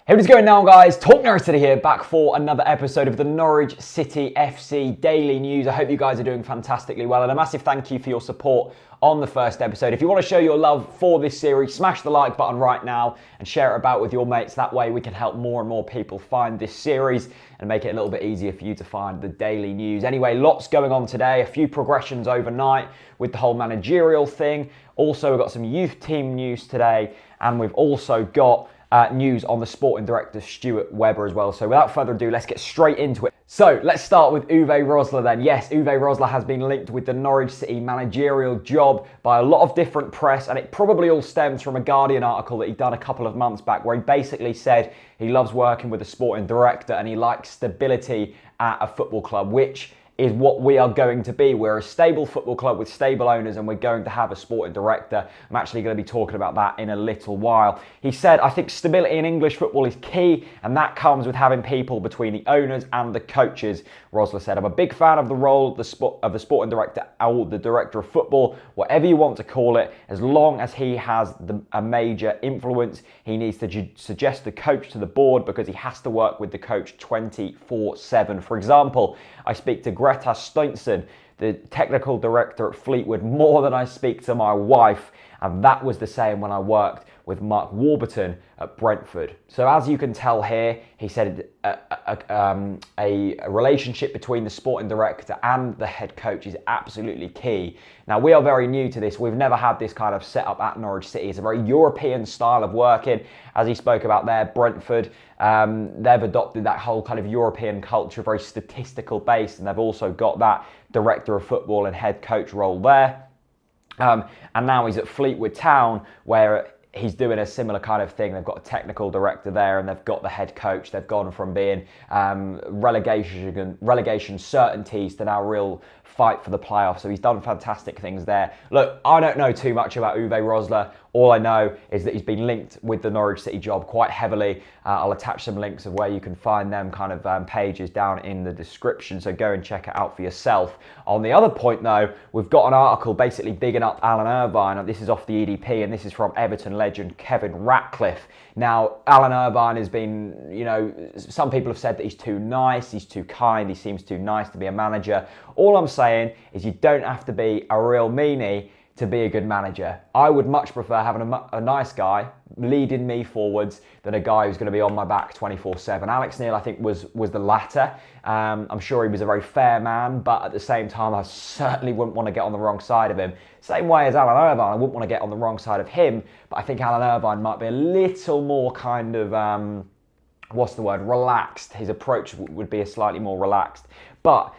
Hey, what's going now, guys? TalkNorwichCity here, back for another episode of the Norwich City FC Daily News. I hope you guys are doing fantastically well, and a massive thank you for your support on the first episode. If you want to show your love for this series, smash the like button right now and share it about with your mates. That way we can help more and more people find this series and make it a little bit easier for you to find the daily news. Anyway, lots going on today, a few progressions overnight with the whole managerial thing. Also, we've got some youth team news today, and we've also got news on the sporting director Stuart Webber as well. So without further ado, let's get straight into it. So let's start with Uwe Rosler then. Yes, Uwe Rosler has been linked with the Norwich City managerial job by a lot of different press, and it probably all stems from a Guardian article that he'd done a couple of months back where he basically said he loves working with a sporting director and he likes stability at a football club, which is what we are going to be. We're a stable football club with stable owners, and we're going to have a sporting director. I'm actually going to be talking about that in a little while. He said, I think stability in English football is key, and that comes with having people between the owners and the coaches. Rosler said, I'm a big fan of the role of the sporting director or the director of football, whatever you want to call it, as long as he has a major influence. He needs to suggest the coach to the board because he has to work with the coach 24/7. For example, I speak to Greta Steinson, the technical director at Fleetwood, more than I speak to my wife, and that was the same when I worked with Mark Warburton at Brentford. So as you can tell here, he said a relationship between the sporting director and the head coach is absolutely key. Now, we are very new to this. We've never had this kind of setup at Norwich City. It's a very European style of working. As he spoke about there, Brentford, they've adopted that whole kind of European culture, very statistical based, and they've also got that director of football and head coach role there. And now he's at Fleetwood Town, where he's doing a similar kind of thing. They've got a technical director there and they've got the head coach. They've gone from being relegation certainties to now real fight for the playoffs. So he's done fantastic things there. Look, I don't know too much about Uwe Rosler. All I know is that he's been linked with the Norwich City job quite heavily. I'll attach some links of where you can find them kind of pages down in the description, so go and check it out for yourself. On the other point though, we've got an article basically bigging up Alan Irvine. This is off the EDP, and this is from Everton legend Kevin Ratcliffe. Now, Alan Irvine has been, some people have said that he's too nice, he's too kind, he seems too nice to be a manager. All I'm saying is you don't have to be a real meanie to be a good manager. I would much prefer having a nice guy leading me forwards than a guy who's going to be on my back 24/7. Alex Neil, I think, was the latter. I'm sure he was a very fair man, but at the same time, I certainly wouldn't want to get on the wrong side of him. Same way as Alan Irvine, I wouldn't want to get on the wrong side of him, but I think Alan Irvine might be a little more kind of, relaxed. His approach would be a slightly more relaxed. But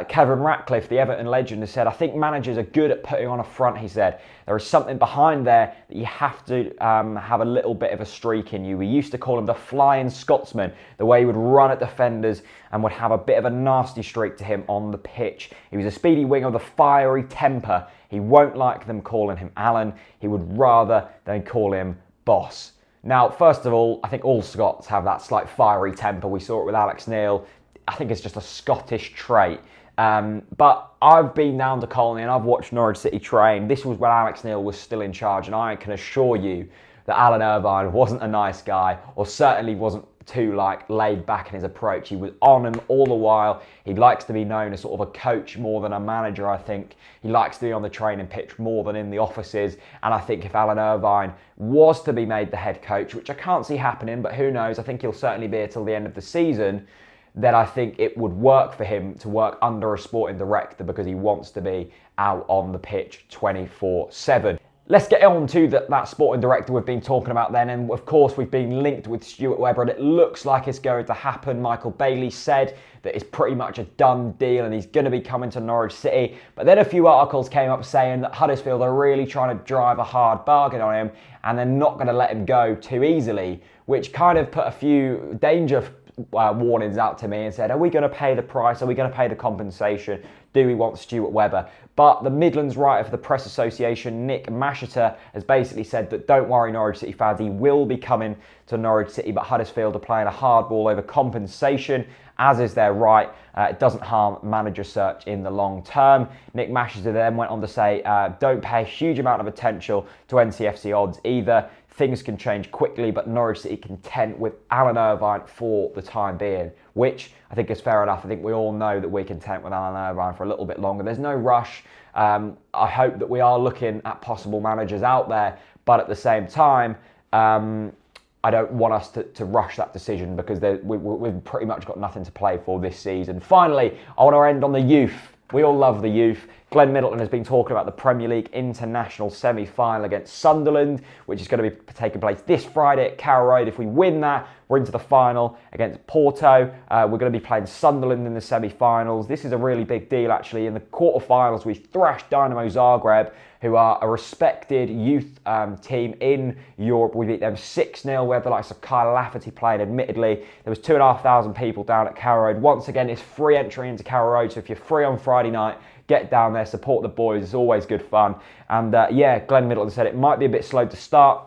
Kevin Ratcliffe, the Everton legend, has said, I think managers are good at putting on a front. He said, there is something behind there that you have to have a little bit of a streak in you. We used to call him the Flying Scotsman, the way he would run at defenders and would have a bit of a nasty streak to him on the pitch. He was a speedy winger with a fiery temper. He won't like them calling him Alan. He would rather they call him Boss. Now, first of all, I think all Scots have that slight fiery temper. We saw it with Alex Neil. I think it's just a Scottish trait. But I've been down to Colney and I've watched Norwich City train. This was when Alex Neil was still in charge, and I can assure you that Alan Irvine wasn't a nice guy, or certainly wasn't too laid back in his approach. He was on him all the while. He likes to be known as sort of a coach more than a manager, I think. He likes to be on the training pitch more than in the offices. And I think if Alan Irvine was to be made the head coach, which I can't see happening, but who knows, I think he'll certainly be here till the end of the season, then I think it would work for him to work under a sporting director because he wants to be out on the pitch 24/7. Let's get on to that sporting director we've been talking about then, and of course we've been linked with Stuart Webber, and it looks like it's going to happen. Michael Bailey said that it's pretty much a done deal and he's going to be coming to Norwich City, but then a few articles came up saying that Huddersfield are really trying to drive a hard bargain on him and they're not going to let him go too easily, which kind of put a few danger warnings out to me and said, are we going to pay the price? Are we going to pay the compensation do we want Stuart Webber? But the Midlands writer for the Press Association, Nick Masheter, has basically said that don't worry, Norwich City fans, he will be coming to Norwich City, but Huddersfield are playing a hardball over compensation, as is their right. It doesn't harm manager search in the long term. Nick Masheter then went on to say, don't pay a huge amount of attention to NCFC odds either. Things can change quickly, but Norwich City content with Alan Irvine for the time being, which I think is fair enough. I think we all know that we're content with Alan Irvine for a little bit longer. There's no rush. I hope that we are looking at possible managers out there, but at the same time, I don't want us to rush that decision because we've pretty much got nothing to play for this season. Finally, I want to end on the youth. We all love the youth. Glenn Middleton has been talking about the Premier League International semi-final against Sunderland, which is going to be taking place this Friday at Carrow Road. If we win that, we're into the final against Porto. We're going to be playing Sunderland in the semi-finals. This is a really big deal, actually. In the quarter-finals, we thrashed Dynamo Zagreb, who are a respected youth team in Europe. We beat them 6-0. We had the likes of Kyle Lafferty playing, admittedly. There was 2,500 people down at Carrow Road. Once again, it's free entry into Carrow Road, so if you're free on Friday night, get down there, support the boys. It's always good fun. And yeah, Glenn Middleton said it might be a bit slow to start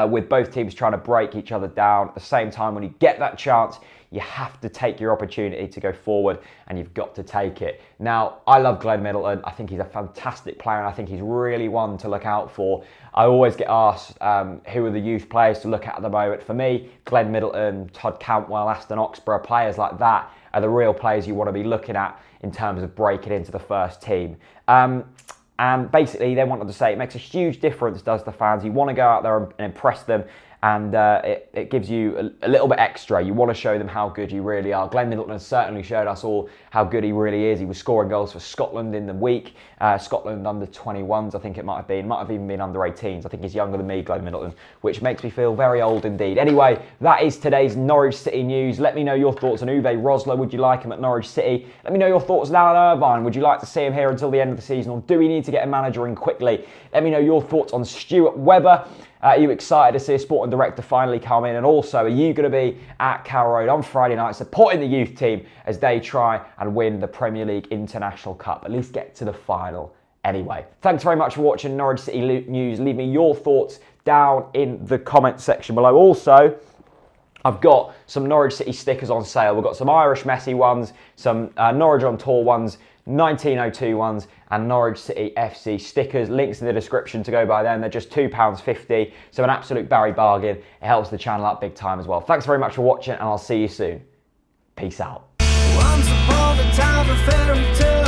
with both teams trying to break each other down. At the same time, when you get that chance, you have to take your opportunity to go forward, and you've got to take it. Now, I love Glenn Middleton. I think he's a fantastic player, and I think he's really one to look out for. I always get asked who are the youth players to look at the moment. For me, Glenn Middleton, Todd Cantwell, Aston Oxborough, players like that are the real players you want to be looking at in terms of breaking into the first team. And basically, they wanted to say it makes a huge difference, does the fans. You want to go out there and impress them, and it gives you a little bit extra. You want to show them how good you really are. Glenn Middleton has certainly showed us all how good he really is. He was scoring goals for Scotland in the week. Scotland under 21s, I think it might have been. Might have even been under 18s. I think he's younger than me, Glenn Middleton, which makes me feel very old indeed. Anyway, that is today's Norwich City news. Let me know your thoughts on Uwe Rosler. Would you like him at Norwich City? Let me know your thoughts on Alan Irvine. Would you like to see him here until the end of the season, or do we need to get a manager in quickly? Let me know your thoughts on Stuart Webber. Are you excited to see a sporting director finally come in? And also, are you going to be at Carrow Road on Friday night supporting the youth team as they try and win the Premier League International Cup? At least get to the final anyway. Thanks very much for watching Norwich City News. Leave me your thoughts down in the comment section below. Also, I've got some Norwich City stickers on sale. We've got some Irish Messi ones, some Norwich on Tour ones, 1902 ones, and Norwich City FC stickers. Links in the description to go buy them. They're just £2.50, so an absolute Barry bargain. It helps the channel out big time as well. Thanks very much for watching, and I'll see you soon. Peace out. Once upon a time, a fairy tale